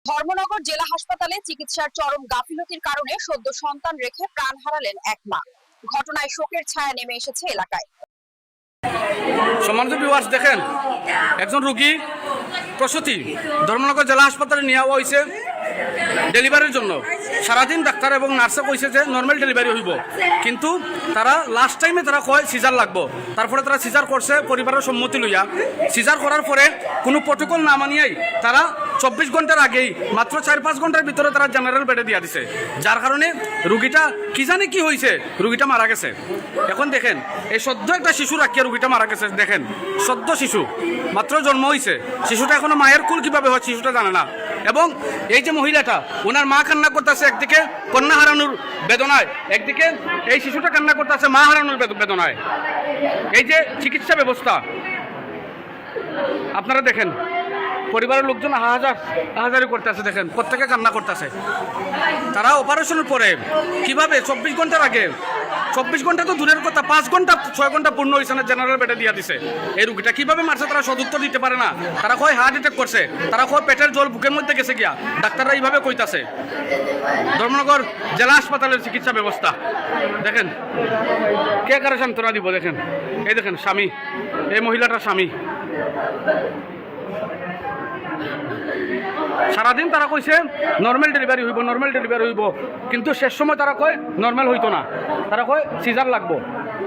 ধর্মনগর জেলা হাসপাতালে চিকিৎসার চরম গাফিলতির কারণে সদ্য সন্তান রেখে প্রাণ হারালেন এক মা। ঘটনায় শোকের ছায়া নেমে এসেছে এলাকায়। সম্মানিত ভিউয়ার্স, দেখেন একজন রোগী প্রসূতি ধর্মনগর জেলা হাসপাতালে নেওয়া হয়েছে ডেলিভারির জন্য। সারাদিন ডাক্তার এবং নার্সে কইছে যে নর্মাল ডেলিভারি হইব, কিন্তু তারা লাস্ট টাইমে তারা কয় সিজার লাগবো। তারপরে তারা সিজার করছে পরিবারের সম্মতি লইয়া। সিজার করার পরে কোনো প্রটোকল না মানিয়েই তারা 24 ঘন্টার আগেই মাত্র 4-5 ঘন্টার ভিতরে তারা জেনারেল বেডে দিয়া দিছে, যার কারণে রুগীটা কি জানে কি হয়েছে, রুগীটা মারা গেছে। এখন দেখেন এই সদ্য একটা শিশু রাখিয়া রুগীটা মারা গেছে। দেখেন সদ্য শিশু মাত্র জন্ম হয়েছে, শিশুটা এখনো মায়ের কুল কিভাবে হয় শিশুটা জানে না। এবং এই যে মহিলাটা, ওনার মা কান্না করতেছে একদিকে কন্যা হারানোর বেদনায়, একদিকে এই শিশুটা কান্না করতেছে মা হারানোর বেদনায়। এই যে চিকিৎসা ব্যবস্থা আপনারা দেখেন, পরিবারের লোকজন হাহাজারি করতেছে, দেখেন প্রত্যেকে কান্না করতেছে। তারা অপারেশনের পরে কিভাবে 24 ঘন্টার আগে, 24 ঘন্টা তো দূরের কথা, 5 ঘন্টা 6 ঘন্টা পূর্ণ হয়েছে না জেনারেল বেডে দিয়া দিছে। এই রুগীটা কিভাবে মারছে তারা সদুত্তর দিতে পারে না। তারা কয় হার্ট অ্যাটাক করছে, তারা কয় পেটের জল বুকের মধ্যে গেছে গিয়া। ডাক্তাররা এইভাবে কইতাছে। ধর্মনগর জেলা হাসপাতালের চিকিৎসা ব্যবস্থা দেখেন, কে কারে সান্ত্বনা দিব। দেখেন এই দেখেন স্বামী, এই মহিলাটার স্বামী। সারাদিন তারা কইছে নর্মাল ডেলিভারি হইব, কিন্তু শেষ সময় তারা কয় নর্মাল হইতো না, তারা কয় সিজার লাগবো।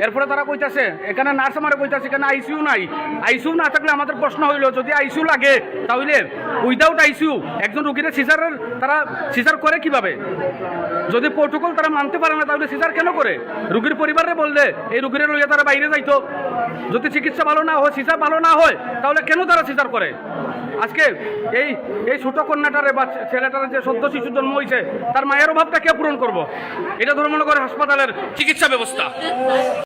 এরপরে তারা কইতাছে এখানে নার্স আমারে কইতাছে এখানে আইসিইউ নাই। আইসিইউ না থাকলে আমাদের প্রশ্ন হইল, যদি আইসিইউ লাগে তাহলে উইদাউট আইসিইউ একজন রোগীর সিজারের তারা সিজার করে কিভাবে? যদি প্রোটোকল তারা মানতে পারে না তাহলে সিজার কেন করে? রোগীর পরিবারে বললে এই রোগীর লইয়া তারা বাইরে যাইতো। যদি চিকিৎসা ভালো না হয়, সিজার ভালো না হয়, তাহলে কেন তারা সিজার করে? আজকে এই ছোট কন্যাটারে বা ছেলেটার যে সদ্য শিশু জন্ম হয়েছে, তার মায়ের অভাবটা কে পূরণ করবো? এটা ধর্মনগর হাসপাতালের চিকিৎসা ব্যবস্থা।